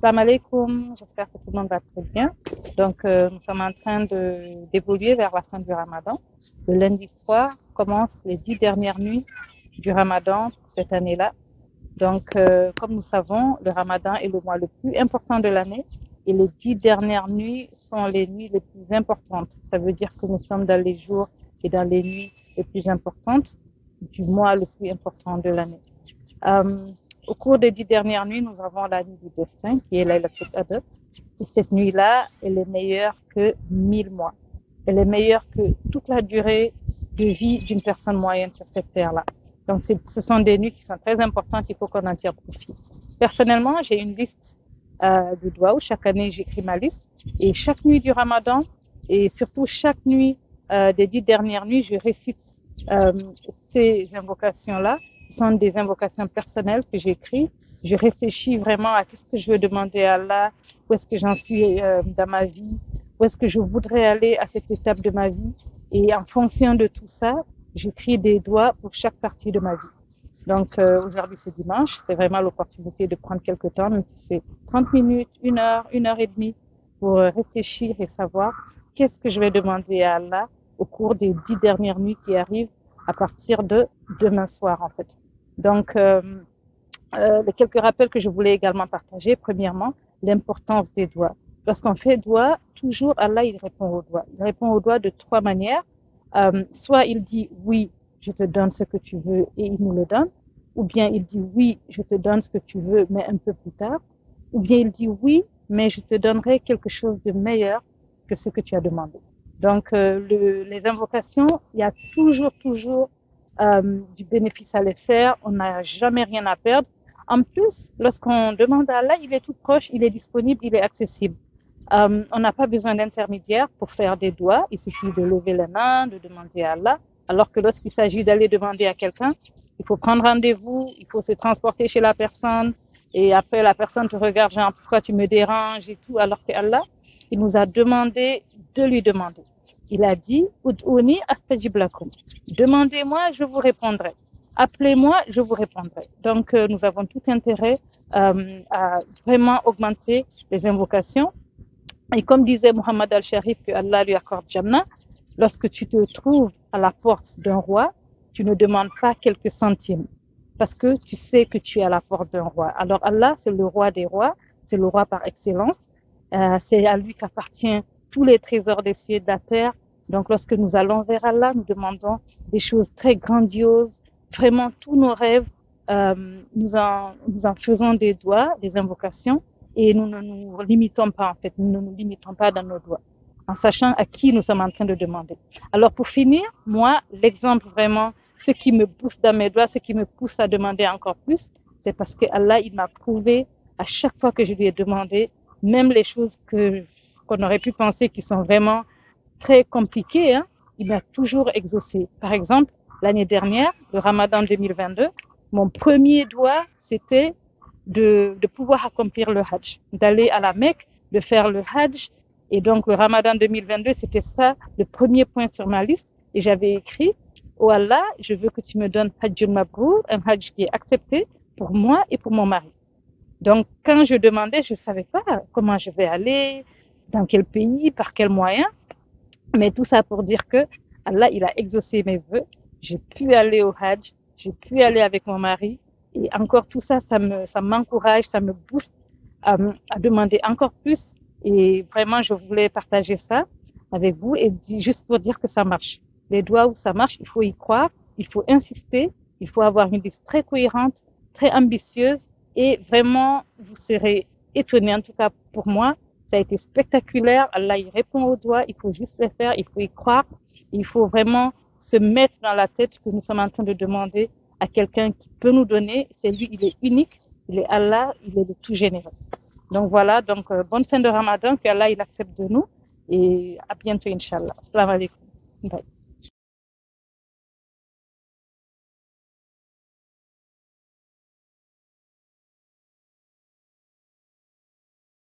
Salam alaikum, j'espère que tout le monde va très bien. Donc, nous sommes en train d'évoluer vers la fin du Ramadan. Le lundi soir commencent les 10 dernières nuits du Ramadan pour cette année-là. Donc, comme nous savons, le Ramadan est le mois le plus important de l'année et les 10 dernières nuits sont les nuits les plus importantes. Ça veut dire que nous sommes dans les jours et dans les nuits les plus importantes du mois le plus important de l'année. Au cours des 10 dernières nuits, nous avons la nuit du destin, qui est Laylatul Qadr. Et cette nuit-là, elle est meilleure que 1000 mois. Elle est meilleure que toute la durée de vie d'une personne moyenne sur cette terre-là. Donc, ce sont des nuits qui sont très importantes, il faut qu'on en tire profit. Personnellement, j'ai une liste de doigts où chaque année, j'écris ma liste. Et chaque nuit du Ramadan, et surtout chaque nuit des 10 dernières nuits, je récite ces invocations-là. Ce sont des invocations personnelles que j'écris. Je réfléchis vraiment à tout ce que je veux demander à Allah, où est-ce que j'en suis dans ma vie, où est-ce que je voudrais aller à cette étape de ma vie. Et en fonction de tout ça, j'écris des doigts pour chaque partie de ma vie. Donc aujourd'hui c'est dimanche, c'est vraiment l'opportunité de prendre quelques temps, même si c'est 30 minutes, 1 heure et demie, pour réfléchir et savoir qu'est-ce que je vais demander à Allah au cours des 10 dernières nuits qui arrivent à partir de demain soir en fait. Donc les quelques rappels que je voulais également partager. Premièrement, l'importance des doigts. Lorsqu'on fait doigt, toujours Allah il répond aux doigts. Il répond aux doigts de 3 manières. Soit il dit oui, je te donne ce que tu veux et il nous le donne, ou bien il dit oui, je te donne ce que tu veux mais un peu plus tard, ou bien il dit oui, mais je te donnerai quelque chose de meilleur que ce que tu as demandé. Donc les invocations, il y a toujours du bénéfice à les faire, on n'a jamais rien à perdre. En plus, lorsqu'on demande à Allah, il est tout proche, il est disponible, il est accessible. On n'a pas besoin d'intermédiaire pour faire des doigts, il suffit de lever les mains, de demander à Allah, alors que lorsqu'il s'agit d'aller demander à quelqu'un, il faut prendre rendez-vous, il faut se transporter chez la personne, et après la personne te regarde genre pourquoi tu me déranges et tout, alors que Allah, il nous a demandé de lui demander. Il a dit Ud'ouni astajib lakum. Demandez-moi, je vous répondrai. Appelez-moi, je vous répondrai. Donc nous avons tout intérêt à vraiment augmenter les invocations. Et comme disait Muhammad al-Sharif, que Allah lui accorde Jannah, lorsque tu te trouves à la porte d'un roi, tu ne demandes pas quelques centimes, parce que tu sais que tu es à la porte d'un roi. Alors Allah, c'est le roi des rois, c'est le roi par excellence, c'est à lui qu'appartient tous les trésors des cieux et de la terre. Donc lorsque nous allons vers Allah, nous demandons des choses très grandioses, vraiment tous nos rêves, nous en faisons des doigts, des invocations, et nous ne nous limitons pas en fait, nous ne nous limitons pas dans nos doigts, en sachant à qui nous sommes en train de demander. Alors pour finir, moi, l'exemple vraiment, ce qui me pousse dans mes doigts, ce qui me pousse à demander encore plus, c'est parce que Allah, il m'a prouvé à chaque fois que je lui ai demandé, même les choses qu'on aurait pu penser qui sont vraiment très compliquées, hein, il m'a toujours exaucé. Par exemple, l'année dernière, le Ramadan 2022, mon premier doigt, c'était de pouvoir accomplir le Hajj, d'aller à la Mecque, de faire le Hajj. Et donc, le Ramadan 2022, c'était ça, le premier point sur ma liste. Et j'avais écrit, oh Allah, je veux que tu me donnes Hajjul Mabrour, un Hajj qui est accepté pour moi et pour mon mari. Donc, quand je demandais, je ne savais pas comment je vais aller, dans quel pays, par quels moyens. Mais tout ça pour dire que Allah, il a exaucé mes vœux. J'ai pu aller au Hajj, j'ai pu aller avec mon mari. Et encore tout ça, ça m'encourage, ça me booste à demander encore plus. Et vraiment, je voulais partager ça avec vous et juste pour dire que ça marche. Les doigts où ça marche, il faut y croire, il faut insister, il faut avoir une liste très cohérente, très ambitieuse et vraiment, vous serez étonnés. En tout cas, pour moi, ça a été spectaculaire. Allah, il répond aux doigts, il faut juste les faire, il faut y croire. Il faut vraiment se mettre dans la tête que nous sommes en train de demander à quelqu'un qui peut nous donner. C'est lui, il est unique, il est Allah, il est le tout généreux. Donc voilà, donc bonne fin de Ramadan, que Allah il accepte de nous et à bientôt Inch'Allah. Assalamu alaikum. Bye.